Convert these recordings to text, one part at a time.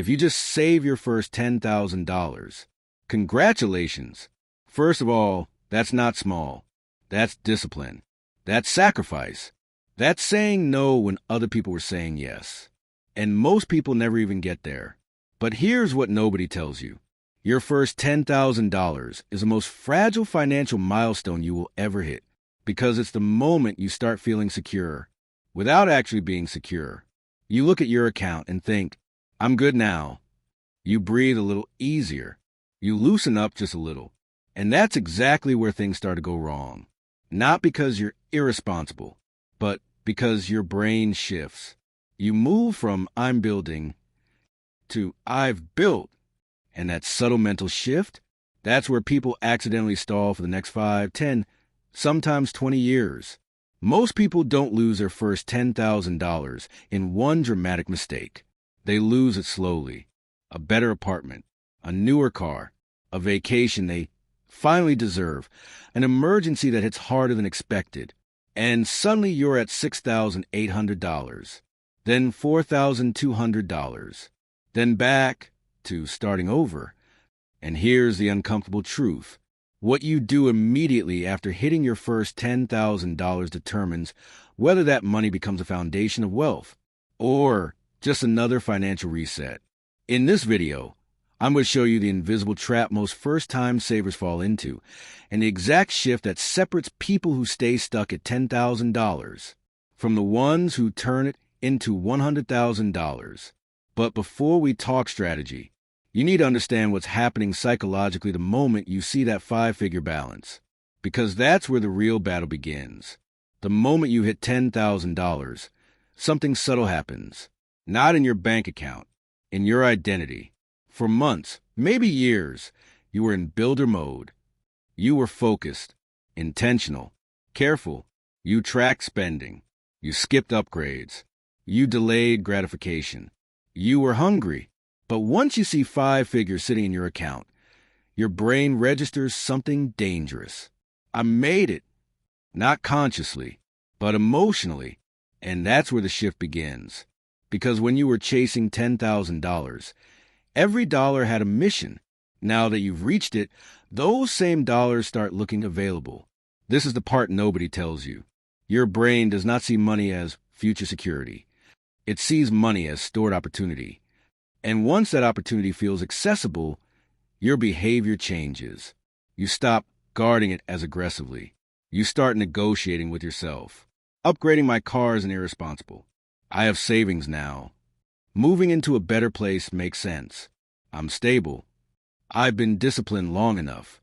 If you just save your first $10,000, congratulations. First of all, that's not small. That's discipline. That's sacrifice. That's saying no when other people were saying yes. And most people never even get there. But here's what nobody tells you. Your first $10,000 is the most fragile financial milestone you will ever hit, because it's the moment you start feeling secure without actually being secure. You look at your account and think, I'm good now. You breathe a little easier. You loosen up just a little. And that's exactly where things start to go wrong. Not because you're irresponsible, but because your brain shifts. You move from I'm building to I've built. And that subtle mental shift, that's where people accidentally stall for the next 5, 10, sometimes 20 years. Most people don't lose their first $10,000 in one dramatic mistake. They lose it slowly. A better apartment, a newer car, a vacation they finally deserve, an emergency that hits harder than expected, and suddenly you're at $6,800, then $4,200, then back to starting over. And here's the uncomfortable truth. What you do immediately after hitting your first $10,000 determines whether that money becomes a foundation of wealth or just another financial reset. In this video, I'm going to show you the invisible trap most first-time savers fall into and the exact shift that separates people who stay stuck at $10,000 from the ones who turn it into $100,000. But before we talk strategy, you need to understand what's happening psychologically the moment you see that 5-figure balance, because that's where the real battle begins. The moment you hit $10,000, something subtle happens, not in your bank account, in your identity. For months, maybe years, you were in builder mode. You were focused, intentional, careful. You tracked spending. You skipped upgrades. You delayed gratification. You were hungry. But once you see 5 figures sitting in your account, your brain registers something dangerous. I made it. Not consciously, but emotionally. And that's where the shift begins. Because when you were chasing $10,000, every dollar had a mission. Now that you've reached it, those same dollars start looking available. This is the part nobody tells you. Your brain does not see money as future security. It sees money as stored opportunity. And once that opportunity feels accessible, your behavior changes. You stop guarding it as aggressively. You start negotiating with yourself. Upgrading my car isn't irresponsible. I have savings now. Moving into a better place makes sense. I'm stable. I've been disciplined long enough.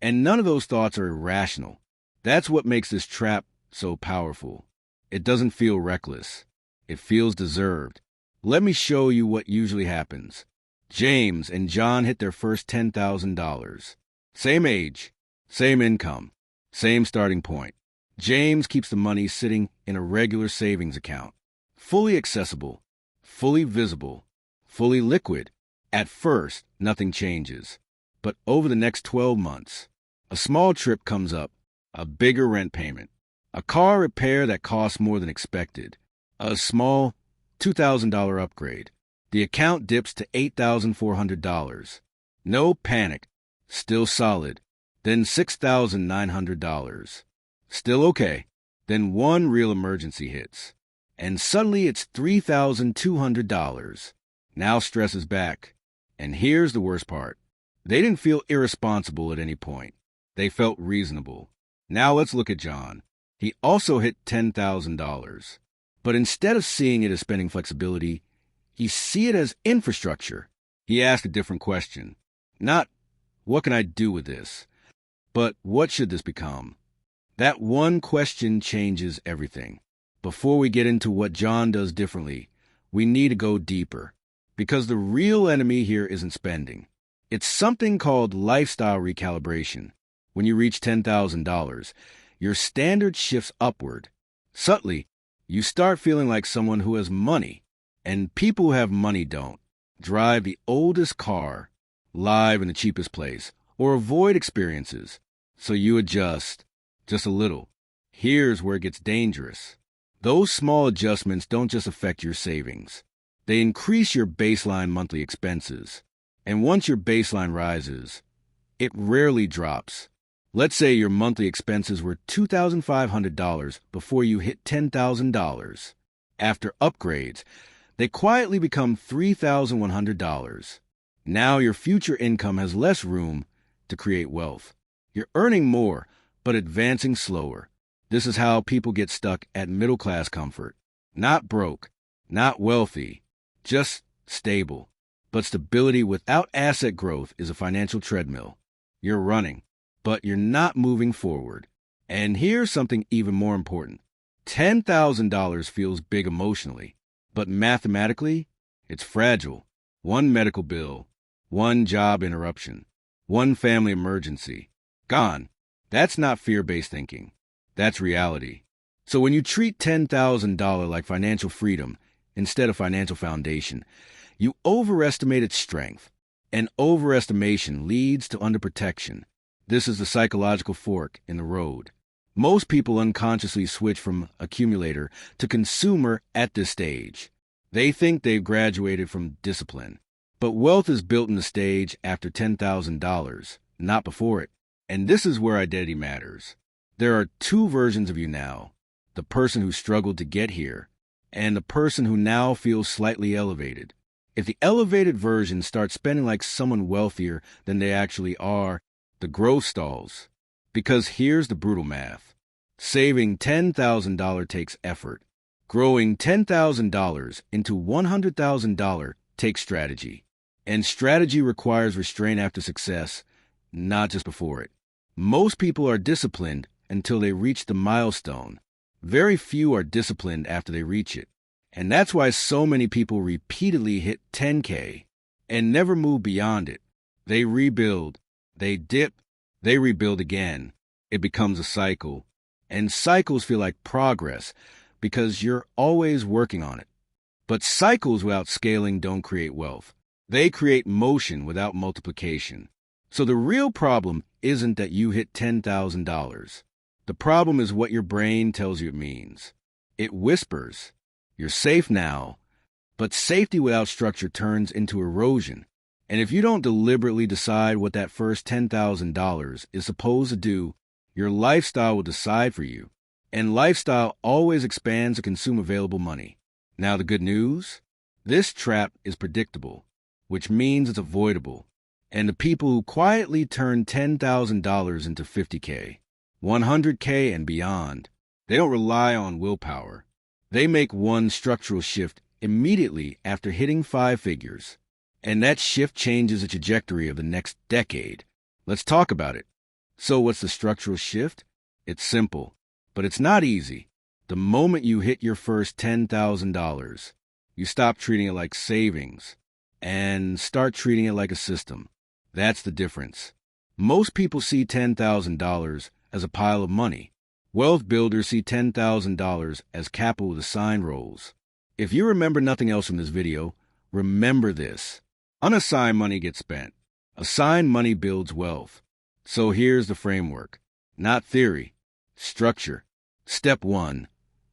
And none of those thoughts are irrational. That's what makes this trap so powerful. It doesn't feel reckless. It feels deserved. Let me show you what usually happens. James and John hit their first $10,000. Same age, same income, same starting point. James keeps the money sitting in a regular savings account. Fully accessible, fully visible, fully liquid. At first, nothing changes. But over the next 12 months, a small trip comes up, a bigger rent payment, a car repair that costs more than expected, a small $2,000 upgrade. The account dips to $8,400. No panic. Still solid. Then $6,900. Still okay. Then one real emergency hits. And suddenly it's $3,200. Now stress is back. And here's the worst part. They didn't feel irresponsible at any point. They felt reasonable. Now let's look at John. He also hit $10,000. But instead of seeing it as spending flexibility, he sees it as infrastructure. He asked a different question. Not, what can I do with this? But what should this become? That one question changes everything. Before we get into what John does differently, we need to go deeper. Because the real enemy here isn't spending. It's something called lifestyle recalibration. When you reach $10,000, your standard shifts upward. Subtly, you start feeling like someone who has money, and people who have money don't. Drive the oldest car, live in the cheapest place, or avoid experiences. So you adjust, just a little. Here's where it gets dangerous. Those small adjustments don't just affect your savings. They increase your baseline monthly expenses. And once your baseline rises, it rarely drops. Let's say your monthly expenses were $2,500 before you hit $10,000. After upgrades, they quietly become $3,100. Now your future income has less room to create wealth. You're earning more, but advancing slower. This is how people get stuck at middle-class comfort. Not broke, not wealthy, just stable. But stability without asset growth is a financial treadmill. You're running, but you're not moving forward. And here's something even more important. $10,000 feels big emotionally, but mathematically, it's fragile. One medical bill, one job interruption, one family emergency. Gone. That's not fear-based thinking. That's reality. So when you treat $10,000 like financial freedom instead of financial foundation, you overestimate its strength. And overestimation leads to underprotection. This is the psychological fork in the road. Most people unconsciously switch from accumulator to consumer at this stage. They think they've graduated from discipline. But wealth is built in the stage after $10,000, not before it. And this is where identity matters. There are two versions of you now. The person who struggled to get here, and the person who now feels slightly elevated. If the elevated version starts spending like someone wealthier than they actually are, the growth stalls. Because here's the brutal math. Saving $10,000 takes effort. Growing $10,000 into $100,000 takes strategy. And strategy requires restraint after success, not just before it. Most people are disciplined until they reach the milestone. Very few are disciplined after they reach it. And that's why so many people repeatedly hit 10K and never move beyond it. They rebuild, they dip, they rebuild again. It becomes a cycle. And cycles feel like progress because you're always working on it. But cycles without scaling don't create wealth. They create motion without multiplication. So the real problem isn't that you hit $10,000. The problem is what your brain tells you it means. It whispers, you're safe now, but safety without structure turns into erosion. And if you don't deliberately decide what that first $10,000 is supposed to do, your lifestyle will decide for you. And lifestyle always expands to consume available money. Now the good news? This trap is predictable, which means it's avoidable. And the people who quietly turn $10,000 into $50K, $100K and beyond, they don't rely on willpower. They make one structural shift immediately after hitting 5 figures. And that shift changes the trajectory of the next decade. Let's talk about it. So what's the structural shift? It's simple, but it's not easy. The moment you hit your first $10,000, you stop treating it like savings and start treating it like a system. That's the difference. Most people see $10,000 as a pile of money. Wealth builders see $10,000 as capital with assigned roles. If you remember nothing else from this video, remember this. Unassigned money gets spent. Assigned money builds wealth. So here's the framework. Not theory. Structure. Step 1.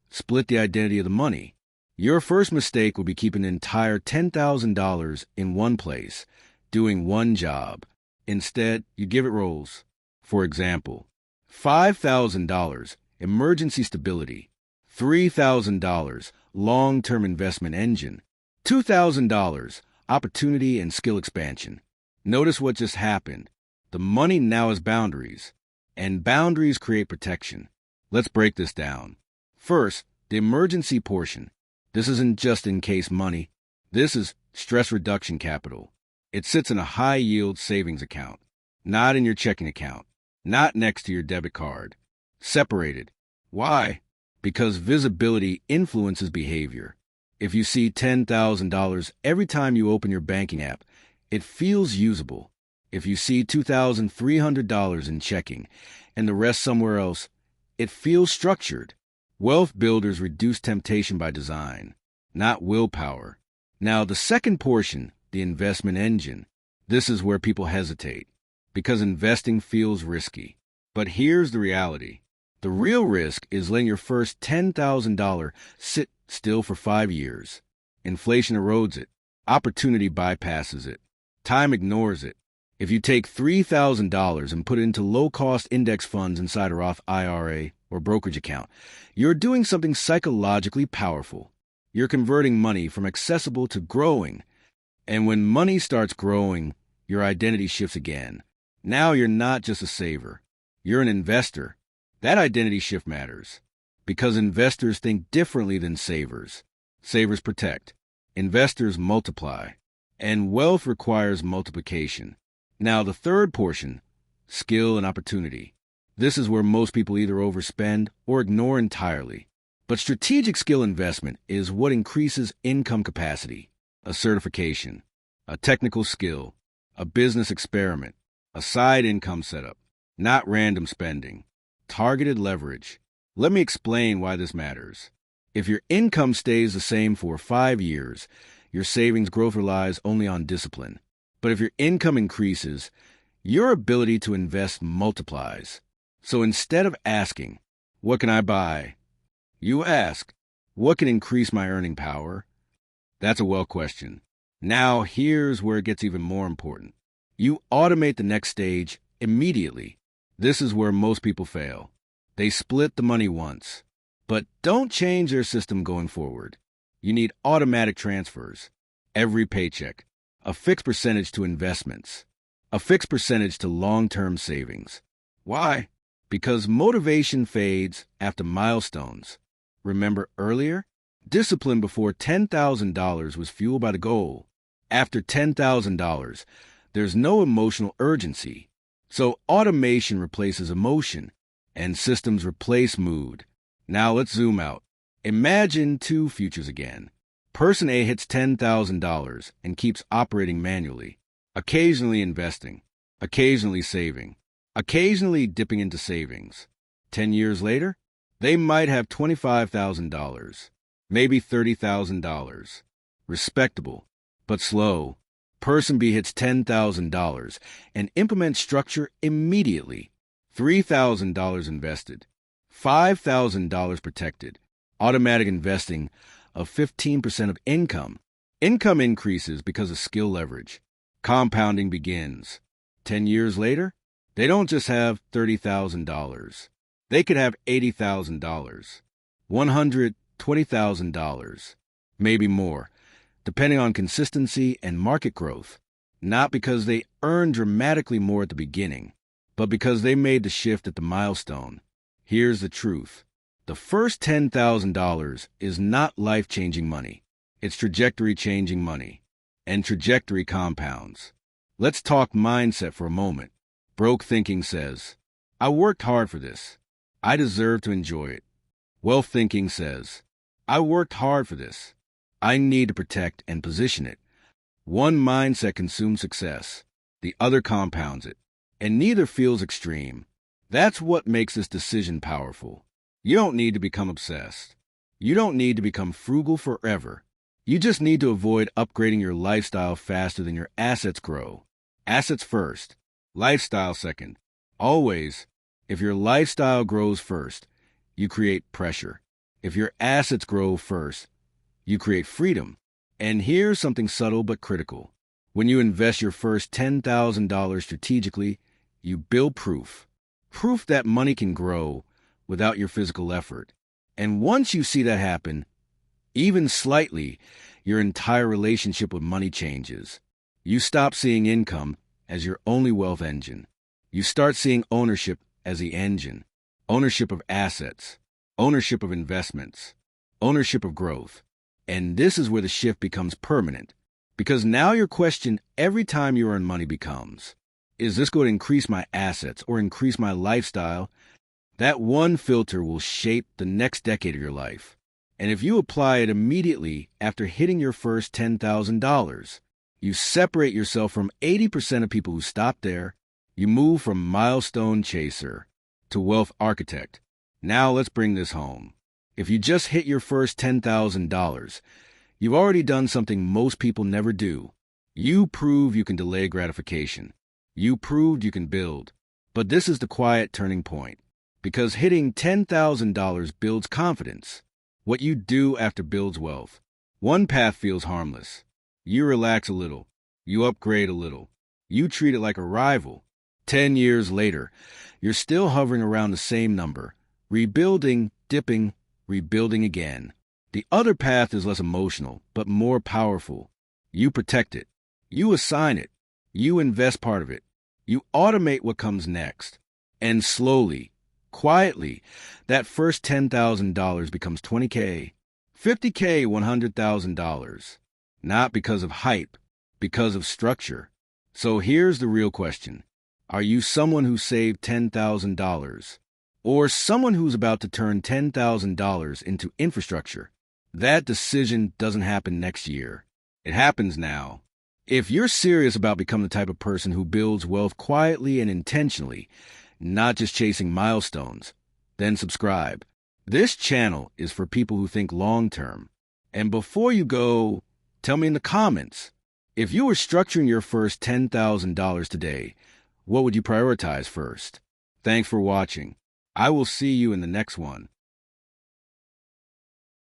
Split the identity of the money. Your first mistake will be keeping the entire $10,000 in one place, doing one job. Instead, you give it roles. For example, $5,000, emergency stability. $3,000, long-term investment engine. $2,000, opportunity and skill expansion. Notice what just happened. The money now has boundaries, and boundaries create protection. Let's break this down. First, the emergency portion. This isn't just in-case money. This is stress reduction capital. It sits in a high-yield savings account, not in your checking account, not next to your debit card. Separated. Why? Because visibility influences behavior. If you see $10,000 every time you open your banking app, it feels usable. If you see $2,300 in checking and the rest somewhere else, it feels structured. Wealth builders reduce temptation by design, not willpower. Now, the second portion, the investment engine. This is where people hesitate, because investing feels risky. But here's the reality. The real risk is letting your first $10,000 sit still for 5 years. Inflation erodes it. Opportunity bypasses it. Time ignores it. If you take $3,000 and put it into low-cost index funds inside a Roth IRA or brokerage account, you're doing something psychologically powerful. You're converting money from accessible to growing. And when money starts growing, your identity shifts again. Now you're not just a saver. You're an investor. That identity shift matters because investors think differently than savers. Savers protect. Investors multiply. And wealth requires multiplication. Now, the third portion, skill and opportunity. This is where most people either overspend or ignore entirely. But strategic skill investment is what increases income capacity, a certification, a technical skill, a business experiment, a side income setup, not random spending, targeted leverage. Let me explain why this matters. If your income stays the same for 5 years, your savings growth relies only on discipline. But if your income increases, your ability to invest multiplies. So instead of asking, what can I buy? You ask, what can increase my earning power? That's a well question. Now here's where it gets even more important. You automate the next stage immediately. This is where most people fail. They split the money once, but don't change their system going forward. You need automatic transfers. Every paycheck. A fixed percentage to investments. A fixed percentage to long-term savings. Why? Because motivation fades after milestones. Remember earlier? Discipline before $10,000 was fueled by the goal. After $10,000, there's no emotional urgency. So automation replaces emotion, and systems replace mood. Now let's zoom out. Imagine two futures again. Person A hits $10,000 and keeps operating manually, occasionally investing, occasionally saving, occasionally dipping into savings. 10 years later, they might have $25,000, maybe $30,000. Respectable, but slow. Person B hits $10,000 and implements structure immediately. $3,000 invested, $5,000 protected, automatic investing of 15% of income. Income increases because of skill leverage. Compounding begins. 10 years later, they don't just have $30,000. They could have $80,000, $120,000, maybe more, depending on consistency and market growth. Not because they earned dramatically more at the beginning, but because they made the shift at the milestone. Here's the truth. The first $10,000 is not life-changing money. It's trajectory-changing money. And trajectory compounds. Let's talk mindset for a moment. Broke thinking says, I worked hard for this. I deserve to enjoy it. Wealth thinking says, I worked hard for this. I need to protect and position it. One mindset consumes success. The other compounds it. And neither feels extreme. That's what makes this decision powerful. You don't need to become obsessed. You don't need to become frugal forever. You just need to avoid upgrading your lifestyle faster than your assets grow. Assets first, lifestyle second. Always, if your lifestyle grows first, you create pressure. If your assets grow first, you create freedom. And here's something subtle but critical. When you invest your first $10,000 strategically, you build proof. Proof that money can grow without your physical effort. And once you see that happen, even slightly, your entire relationship with money changes. You stop seeing income as your only wealth engine. You start seeing ownership as the engine. Ownership of assets. Ownership of investments. Ownership of growth. And this is where the shift becomes permanent. Because now your question every time you earn money becomes, is this going to increase my assets or increase my lifestyle? That one filter will shape the next decade of your life. And if you apply it immediately after hitting your first $10,000, you separate yourself from 80% of people who stop there. You move from milestone chaser to wealth architect. Now let's bring this home. If you just hit your first $10,000, you've already done something most people never do. You prove you can delay gratification. You proved you can build. But this is the quiet turning point. Because hitting $10,000 builds confidence. What you do after builds wealth. One path feels harmless. You relax a little. You upgrade a little. You treat it like a rival. 10 years later, you're still hovering around the same number, rebuilding, dipping, rebuilding again. The other path is less emotional, but more powerful. You protect it. You assign it. You invest part of it. You automate what comes next. And slowly, quietly, that first $10,000 becomes $20K, $50K, $100,000. Not because of hype, because of structure. So here's the real question. Are you someone who saved $10,000? Or someone who's about to turn $10,000 into infrastructure? That decision doesn't happen next year. It happens now. If you're serious about becoming the type of person who builds wealth quietly and intentionally, not just chasing milestones, then subscribe. This channel is for people who think long-term. And before you go, tell me in the comments, if you were structuring your first $10,000 today, what would you prioritize first? Thanks for watching. I will see you in the next one.